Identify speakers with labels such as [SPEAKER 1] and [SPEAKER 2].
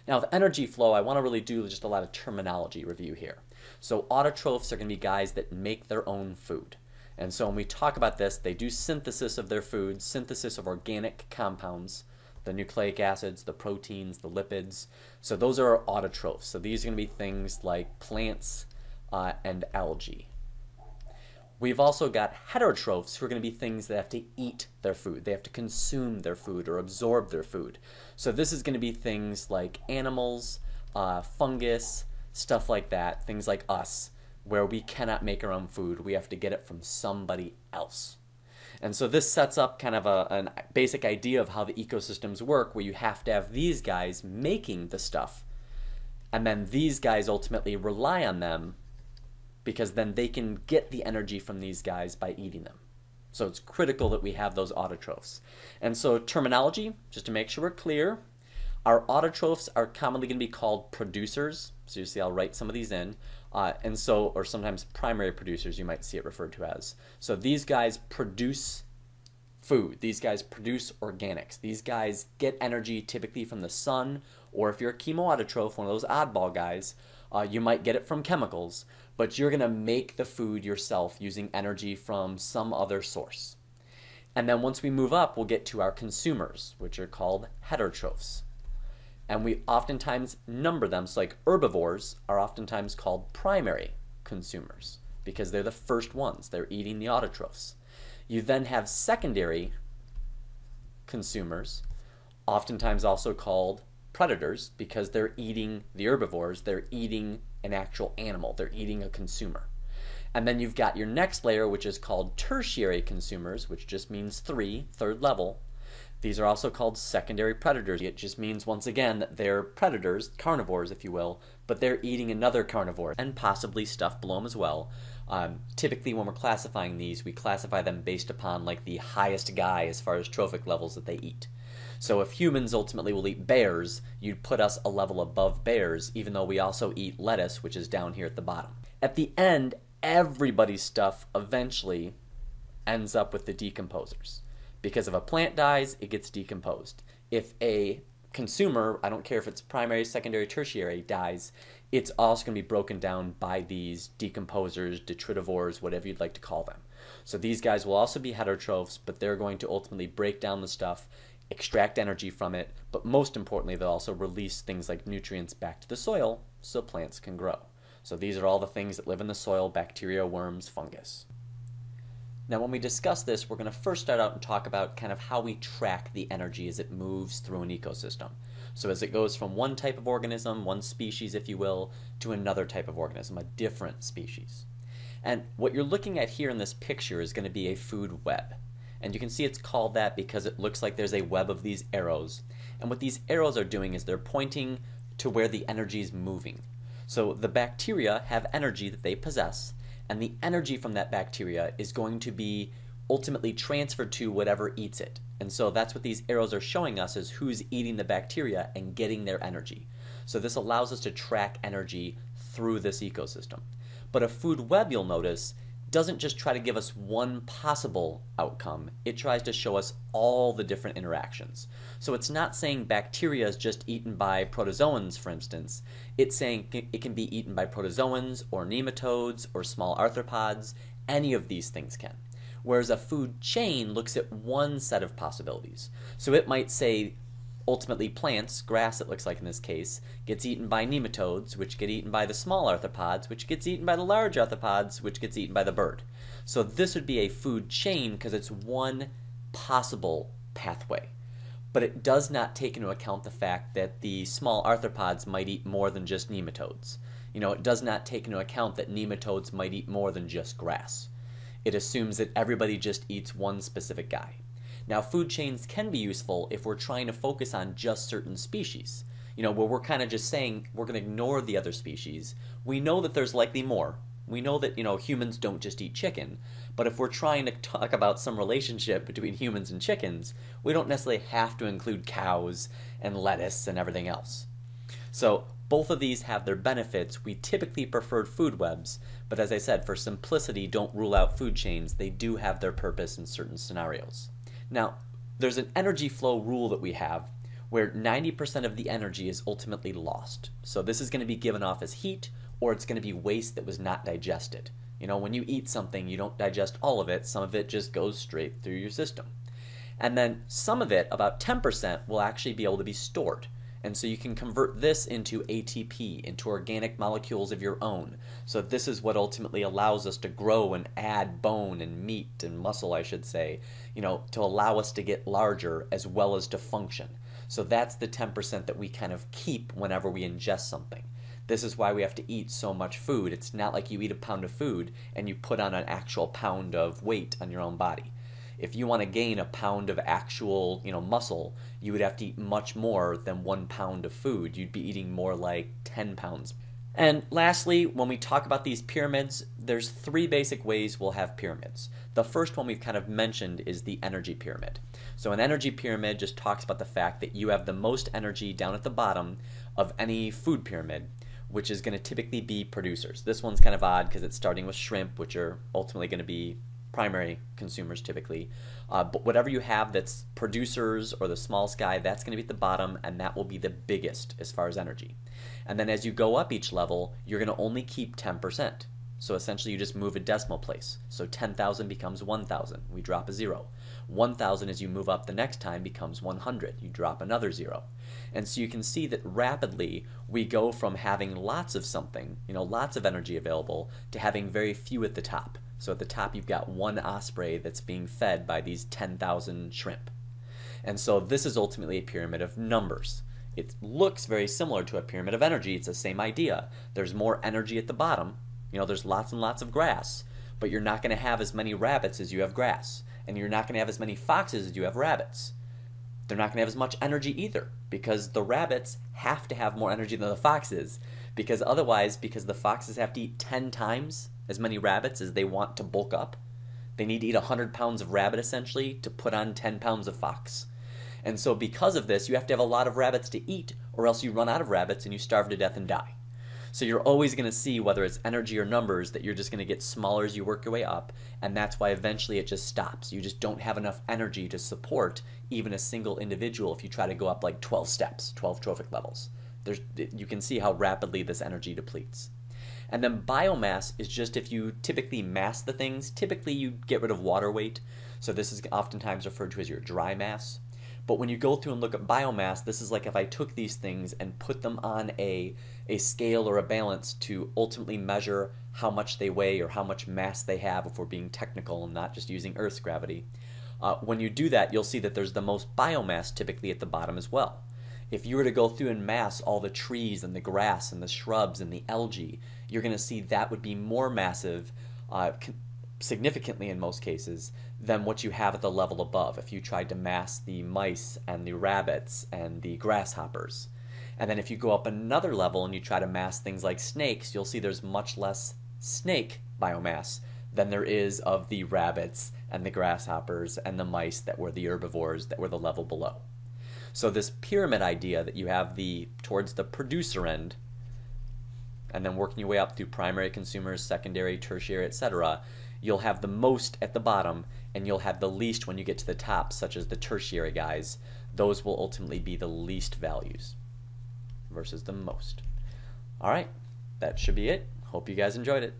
[SPEAKER 1] Now with energy flow, I want to really do just a lot of terminology review here. So autotrophs are going to be guys that make their own food. And so when we talk about this, they do synthesis of their food, synthesis of organic compounds, the nucleic acids, the proteins, the lipids. So those are our autotrophs. So these are going to be things like plants and algae. We've also got heterotrophs, who are going to be things that have to eat their food. They have to consume their food or absorb their food. So this is going to be things like animals, fungus, stuff like that, things like us, where we cannot make our own food. We have to get it from somebody else. And so this sets up kind of a basic idea of how the ecosystems work, where you have to have these guys making the stuff, and then these guys ultimately rely on them because then they can get the energy from these guys by eating them. So it's critical that we have those autotrophs. And so terminology, just to make sure we're clear, our autotrophs are commonly going to be called producers. So you see I'll write some of these in. Or sometimes primary producers you might see it referred to as. So these guys produce food. These guys produce organics. These guys get energy typically from the sun, or if you're a chemoautotroph, one of those oddball guys, you might get it from chemicals, but you're going to make the food yourself using energy from some other source. And then once we move up, we'll get to our consumers, which are called heterotrophs. And we oftentimes number them, so like herbivores are oftentimes called primary consumers because they're the first ones. They're eating the autotrophs. You then have secondary consumers, oftentimes also called predators because they're eating the herbivores. They're eating an actual animal. They're eating a consumer. And then you've got your next layer, which is called tertiary consumers, which just means third level. These are also called secondary predators. It just means, once again, that they're predators, carnivores if you will, but they're eating another carnivore and possibly stuff below them as well. Typically when we're classifying these, we classify them based upon like the highest guy as far as trophic levels that they eat. So if humans ultimately will eat bears, you'd put us a level above bears, even though we also eat lettuce, which is down here at the bottom. At the end, everybody's stuff eventually ends up with the decomposers. Because if a plant dies, it gets decomposed. If a consumer, I don't care if it's primary, secondary, tertiary, dies, it's also going to be broken down by these decomposers, detritivores, whatever you'd like to call them. So these guys will also be heterotrophs, but they're going to ultimately break down the stuff, extract energy from it, but most importantly, they'll also release things like nutrients back to the soil so plants can grow. So these are all the things that live in the soil: bacteria, worms, fungus. Now when we discuss this, we're going to first start out and talk about kind of how we track the energy as it moves through an ecosystem. So as it goes from one type of organism, one species if you will, to another type of organism, a different species. And what you're looking at here in this picture is going to be a food web. And you can see it's called that because it looks like there's a web of these arrows. And what these arrows are doing is they're pointing to where the energy is moving. So the bacteria have energy that they possess, and the energy from that bacteria is going to be ultimately transferred to whatever eats it. And so that's what these arrows are showing us, is who's eating the bacteria and getting their energy. So this allows us to track energy through this ecosystem. But a food web, you'll notice, doesn't just try to give us one possible outcome. It tries to show us all the different interactions. So it's not saying bacteria is just eaten by protozoans, for instance. It's saying it can be eaten by protozoans or nematodes or small arthropods. Any of these things can. Whereas a food chain looks at one set of possibilities. So it might say ultimately plants, grass it looks like in this case, gets eaten by nematodes, which get eaten by the small arthropods, which gets eaten by the large arthropods, which gets eaten by the bird. So this would be a food chain because it's one possible pathway. But it does not take into account the fact that the small arthropods might eat more than just nematodes. It does not take into account that nematodes might eat more than just grass. It assumes that everybody just eats one specific guy. Now, food chains can be useful if we're trying to focus on just certain species. Where we're kind of just saying we're going to ignore the other species. We know that there's likely more. We know that, humans don't just eat chicken. But if we're trying to talk about some relationship between humans and chickens, we don't necessarily have to include cows and lettuce and everything else. So both of these have their benefits. We typically prefer food webs, but as I said, for simplicity, don't rule out food chains. They do have their purpose in certain scenarios. Now, there's an energy flow rule that we have where 90% of the energy is ultimately lost. So this is going to be given off as heat, or it's going to be waste that was not digested. You know, when you eat something, you don't digest all of it. Some of it just goes straight through your system. And then some of it, about 10%, will actually be able to be stored. And so you can convert this into ATP, into organic molecules of your own. So this is what ultimately allows us to grow and add bone and meat and muscle, I should say, you know, to allow us to get larger as well as to function. So that's the 10% that we kind of keep whenever we ingest something. This is why we have to eat so much food. It's not like you eat a pound of food and you put on an actual pound of weight on your own body. If you want to gain a pound of actual, muscle, you would have to eat much more than 1 pound of food. You'd be eating more like 10 pounds. And lastly, when we talk about these pyramids, there's 3 basic ways we'll have pyramids. The first one we've kind of mentioned is the energy pyramid. So an energy pyramid just talks about the fact that you have the most energy down at the bottom of any food pyramid, which is going to typically be producers. This one's kind of odd because it's starting with shrimp, which are ultimately going to be primary consumers typically. But whatever you have that's producers or the small sky, that's going to be at the bottom, and that will be the biggest as far as energy. And then as you go up each level, you're going to only keep 10%. So essentially you just move a decimal place. So 10,000 becomes 1,000. We drop a 0. 1,000 as you move up the next time becomes 100. You drop another 0. And so you can see that rapidly we go from having lots of something, lots of energy available, to having very few at the top. So at the top you've got one osprey that's being fed by these 10,000 shrimp. And so this is ultimately a pyramid of numbers. It looks very similar to a pyramid of energy. It's the same idea. There's more energy at the bottom. There's lots and lots of grass, but you're not going to have as many rabbits as you have grass. And you're not going to have as many foxes as you have rabbits. They're not going to have as much energy either, because the rabbits have to have more energy than the foxes, because otherwise, because the foxes have to eat 10 times as many rabbits as they want to bulk up, they need to eat 100 pounds of rabbit essentially to put on 10 pounds of fox. And so because of this, you have to have a lot of rabbits to eat, or else you run out of rabbits and you starve to death and die. So you're always going to see, whether it's energy or numbers, that you're just going to get smaller as you work your way up, and that's why eventually it just stops. You just don't have enough energy to support even a single individual if you try to go up like 12 steps, 12 trophic levels. You can see how rapidly this energy depletes. And then biomass is just if you typically mass the things, typically you get rid of water weight, so this is oftentimes referred to as your dry mass. But when you go through and look at biomass, this is like if I took these things and put them on a scale or a balance to ultimately measure how much they weigh or how much mass they have, if we're being technical and not just using Earth's gravity. When you do that, you'll see that there's the most biomass typically at the bottom as well. If you were to go through and mass all the trees and the grass and the shrubs and the algae, you're going to see that would be more massive, significantly in most cases, than what you have at the level above if you tried to mass the mice and the rabbits and the grasshoppers. And then if you go up another level and you try to mass things like snakes, you'll see there's much less snake biomass than there is of the rabbits and the grasshoppers and the mice that were the herbivores that were the level below. So this pyramid idea that you have towards the producer end, and then working your way up through primary consumers, secondary, tertiary, etc., you'll have the most at the bottom, and you'll have the least when you get to the top, such as the tertiary guys. Those will ultimately be the least values versus the most. All right, that should be it. Hope you guys enjoyed it.